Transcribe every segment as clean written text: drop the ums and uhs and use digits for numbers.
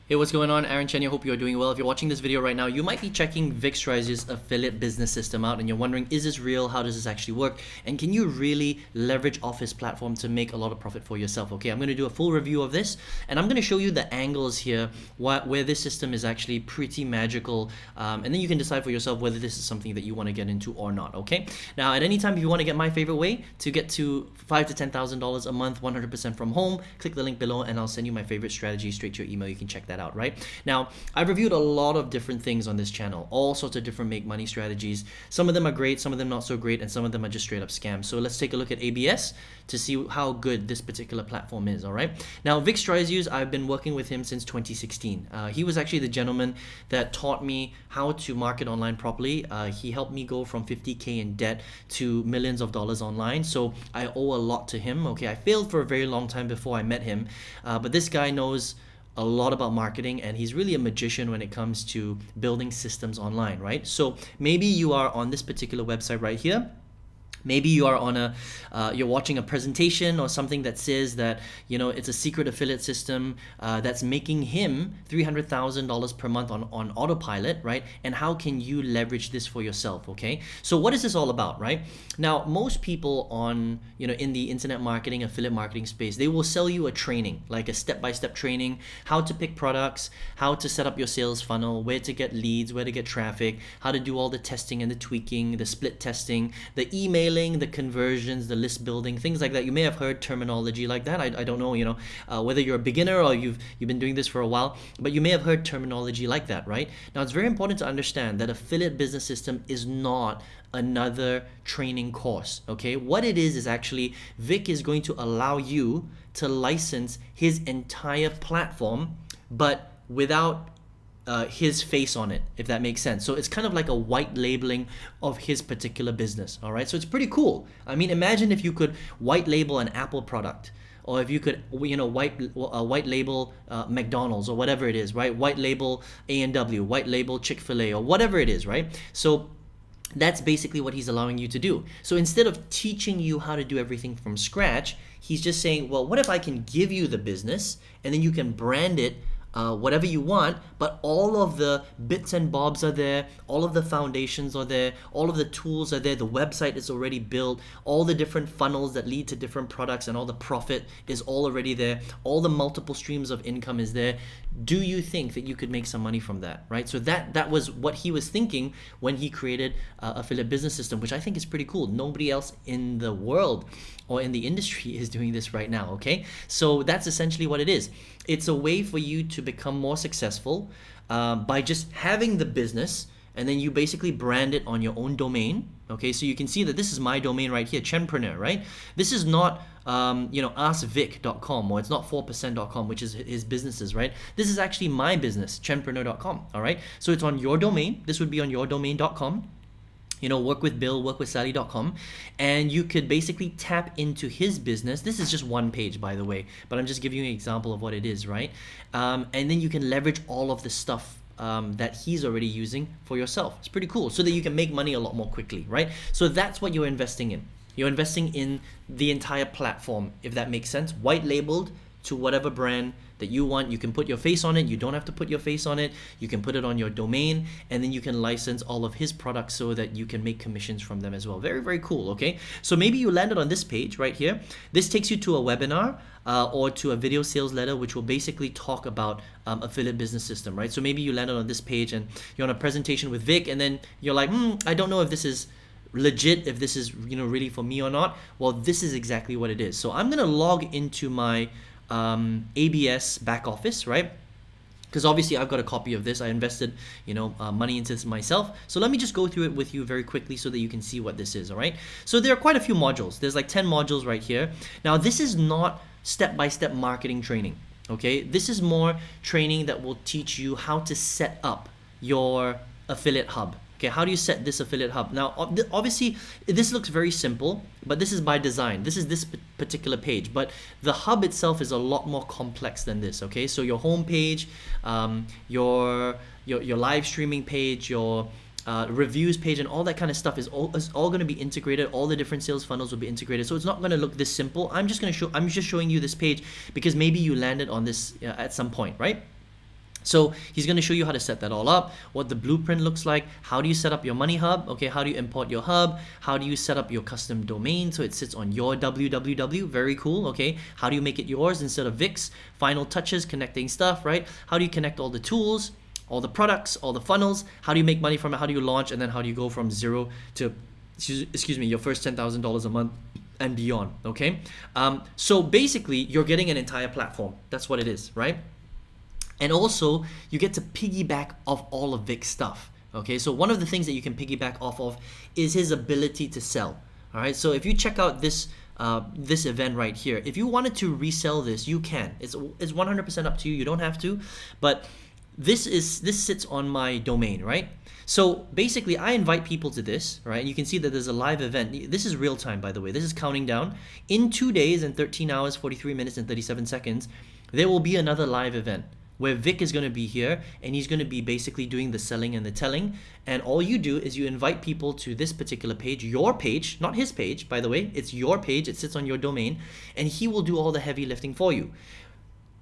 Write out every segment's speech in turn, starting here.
Hey, what's going on? Aaron Chen here. Hope you're doing well. If you're watching this video right now, you might be checking Vick affiliate business system out and you're wondering, is this real? How does this actually work? And can you really leverage off his platform to make a lot of profit for yourself? Okay, I'm going to do a full review of this and I'm going to show you the angles here where this system is actually pretty magical. And then you can decide for yourself whether this is something that you want to get into or not, okay? Now, at any time, if you want to get my favorite way to get to $5,000 to $10,000 a month, 100% from home, click the link below and I'll send you my favorite strategy straight to your email. You can check that out, right? Now, I've reviewed a lot of different things on this channel, all sorts of different make money strategies. Some of them are great, some of them not so great, and some of them are just straight up scams. So let's take a look at ABS to see how good this particular platform is, all right? Now, Vick, I've been working with him since 2016. He was actually the gentleman that taught me how to market online properly. He helped me go from 50K in debt to millions of dollars online. So I owe a lot to him, okay? I failed for a very long time before I met him, but this guy knows a lot about marketing and he's really a magician when it comes to building systems online, right? So maybe you are on this particular website right here. Maybe you are on you're watching a presentation or something that says that, you know, it's a secret affiliate system that's making him $300,000 per month on autopilot, right? And how can you leverage this for yourself, okay? So what is this all about, right? Now, most people on, you know, in the internet marketing, affiliate marketing space, they will sell you a training, like a step-by-step training, how to pick products, how to set up your sales funnel, where to get leads, where to get traffic, how to do all the testing and the tweaking, the split testing, the emailing, the conversions, the list building, things like that. You may have heard terminology like that. I don't know, you know, whether you're a beginner or you've been doing this for a while, but you may have heard terminology like that, right? Now, it's very important to understand that affiliate business system is not another training course, okay? What it is actually Vick is going to allow you to license his entire platform, but without his face on it, if that makes sense. So it's kind of like a white labeling of his particular business, all right? So it's pretty cool. I mean, imagine if you could white label an Apple product, or if you could, you know, white label McDonald's or whatever it is, right? White label A&W, white label Chick-fil-A or whatever it is, right? So that's basically what he's allowing you to do. So instead of teaching you how to do everything from scratch, he's just saying, well, what if I can give you the business and then you can brand it whatever you want, but all of the bits and bobs are there, all of the foundations are there, all of the tools are there, the website is already built, all the different funnels that lead to different products and all the profit is all already there, all the multiple streams of income is there. Do you think that you could make some money from that, right? So that was what he was thinking when he created affiliate business system, which I think is pretty cool. Nobody else in the world or in the industry is doing this right now, okay? So that's essentially what it is. It's a way for you to become more successful by just having the business, and then you basically brand it on your own domain, okay? So you can see that this is my domain right here, Chenpreneur, right? This is not, you know, askvick.com, or it's not 4%.com, which is his businesses, right? This is actually my business, chenpreneur.com, all right? So it's on your domain. This would be on yourdomain.com. You know, workwithbill, and you could basically tap into his business. This is just one page, by the way, but I'm just giving you an example of what it is, right? And then you can leverage all of the stuff that he's already using for yourself. It's pretty cool, so that you can make money a lot more quickly, right? So that's what you're investing in. You're investing in the entire platform, if that makes sense, white labeled to whatever brand that you want. You can put your face on it. You don't have to put your face on it. You can put it on your domain, and then you can license all of his products so that you can make commissions from them as well. Very, very cool, okay? So maybe you landed on this page right here. This takes you to a webinar or to a video sales letter, which will basically talk about affiliate business system, right? So maybe you landed on this page and you're on a presentation with Vick, and then you're like, I don't know if this is legit, if this is, you know, really for me or not. Well, this is exactly what it is. So I'm gonna log into my ABS back office, right? Because obviously I've got a copy of this. I invested, you know, money into this myself. So let me just go through it with you very quickly so that you can see what this is, all right? So there are quite a few modules. There's like 10 modules right here. Now, this is not step-by-step marketing training, okay? This is more training that will teach you how to set up your affiliate hub. Okay, how do you set this affiliate hub? Now, obviously, this looks very simple, but this is by design. This is this particular page, but the hub itself is a lot more complex than this, okay? So your home page, your live streaming page, your reviews page, and all that kind of stuff is all going to be integrated. All the different sales funnels will be integrated. So it's not going to look this simple. I'm just showing you this page because maybe you landed on this at some point, right? So he's going to show you how to set that all up, what the blueprint looks like, how do you set up your money hub, okay, how do you import your hub, how do you set up your custom domain so it sits on your www, very cool, okay, how do you make it yours instead of Vick's, final touches, connecting stuff, right, how do you connect all the tools, all the products, all the funnels, how do you make money from it, how do you launch, and then how do you go from zero to, excuse me, your first $10,000 a month and beyond, okay? So basically, you're getting an entire platform. That's what it is, right? And also, you get to piggyback off all of Vick's stuff. Okay, so one of the things that you can piggyback off of is his ability to sell. All right, so if you check out this this event right here, if you wanted to resell this, you can. It's 100% up to you. You don't have to, but this sits on my domain, right? So basically, I invite people to this, right? You can see that there's a live event. This is real time, by the way. This is counting down. In 2 days and 13 hours, 43 minutes and 37 seconds, there will be another live event where Vick is going to be here and he's going to be basically doing the selling and the telling. And all you do is you invite people to this particular page, your page, not his page, by the way. It's your page. It sits on your domain and he will do all the heavy lifting for you.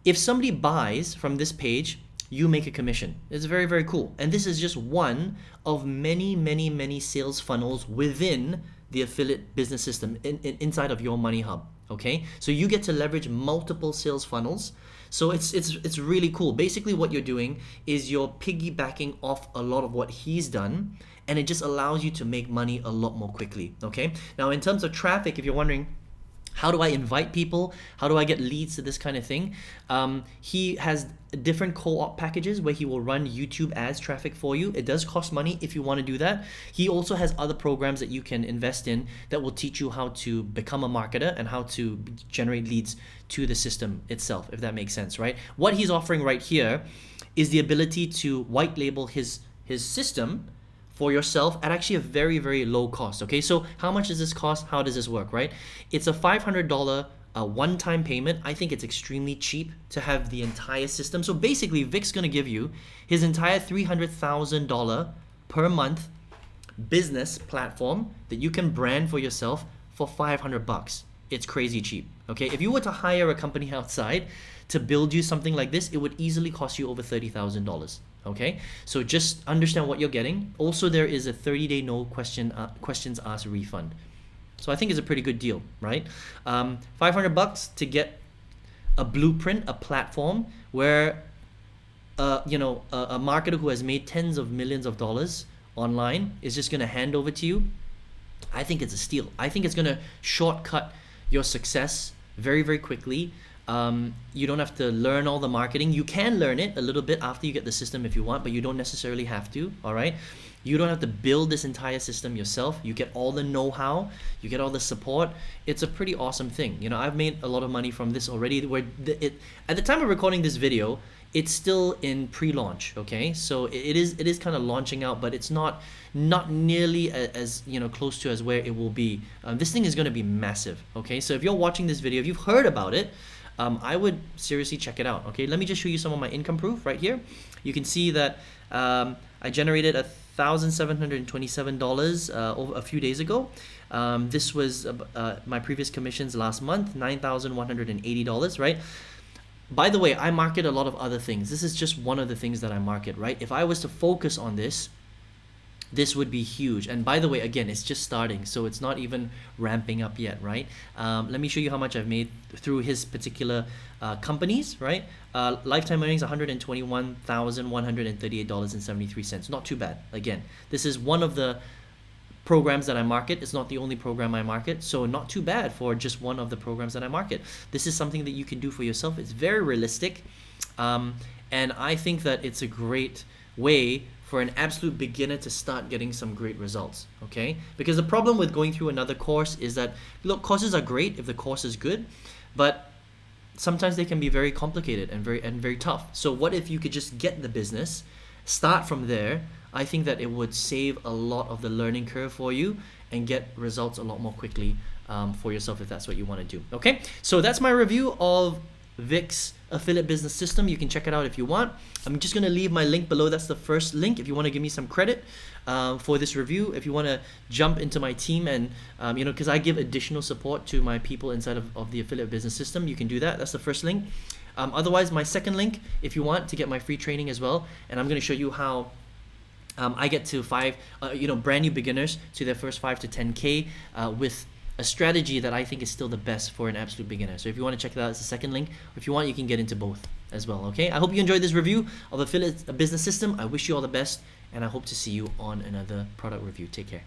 If somebody buys from this page, you make a commission. It's very, very cool. And this is just one of many, many, many sales funnels within the affiliate business system inside of your money hub. Okay, so you get to leverage multiple sales funnels. So it's really cool. Basically what you're doing is you're piggybacking off a lot of what he's done, and it just allows you to make money a lot more quickly. Okay, now in terms of traffic, if you're wondering, how do I invite people? How do I get leads to this kind of thing? He has different co-op packages where he will run YouTube ads traffic for you. It does cost money if you want to do that. He also has other programs that you can invest in that will teach you how to become a marketer and how to generate leads to the system itself, if that makes sense, right? What he's offering right here is the ability to white label his system for yourself at actually a very, very low cost. Okay, so how much does this cost? How does this work, right? It's a $500 one-time payment. I think it's extremely cheap to have the entire system. So basically, Vick's gonna give you his entire $300,000 per month business platform that you can brand for yourself for $500. It's crazy cheap. Okay, if you were to hire a company outside to build you something like this, it would easily cost you over $30,000. Okay, so just understand what you're getting. Also, there is a 30-day no questions asked refund. So I think it's a pretty good deal, right? $500 to get a blueprint, a platform where a marketer who has made tens of millions of dollars online is just going to hand over to you. I think it's a steal. I think it's going to shortcut your success very, very quickly. You don't have to learn all the marketing. You can learn it a little bit after you get the system if you want, but you don't necessarily have to, all right? You don't have to build this entire system yourself. You get all the know-how, you get all the support. It's a pretty awesome thing. You know, I've made a lot of money from this already. At the time of recording this video, it's still in pre-launch, okay? So it is kind of launching out, but it's not nearly as close to as where it will be. This thing is going to be massive, okay? So if you're watching this video, if you've heard about it, I would seriously check it out. Okay, let me just show you some of my income proof right here. You can see that I generated $1,727 over a few days ago. This was my previous commissions last month, $9,180, right? By the way, I market a lot of other things. This is just one of the things that I market, right? If I was to focus on this would be huge. And by the way, again, it's just starting, so it's not even ramping up yet, right? Let me show you how much I've made through his particular companies, right? Lifetime earnings, $121,138.73. Not too bad. Again, this is one of the programs that I market. It's not the only program I market, so not too bad for just one of the programs that I market. This is something that you can do for yourself. It's very realistic, and I think that it's a great way for an absolute beginner to start getting some great results, okay? Because the problem with going through another course is that, look, courses are great if the course is good, but sometimes they can be very complicated and very tough. So what if you could just get the business, start from there? I think that it would save a lot of the learning curve for you and get results a lot more quickly for yourself if that's what you want to do, okay? So that's my review of Vick's affiliate business system. You can check it out if you want. I'm just going to leave my link below. That's the first link if you want to give me some credit for this review. If you want to jump into my team and because I give additional support to my people inside of the affiliate business system, you can do that. That's the first link. Otherwise, my second link, if you want to get my free training as well, and I'm going to show you how I get to brand new beginners to their first 5 to 10K with a strategy that I think is still the best for an absolute beginner. So if you want to check it out, it's the second link. If you want, you can get into both as well, okay? I hope you enjoyed this review of Affiliate Business System. I wish you all the best, and I hope to see you on another product review. Take care.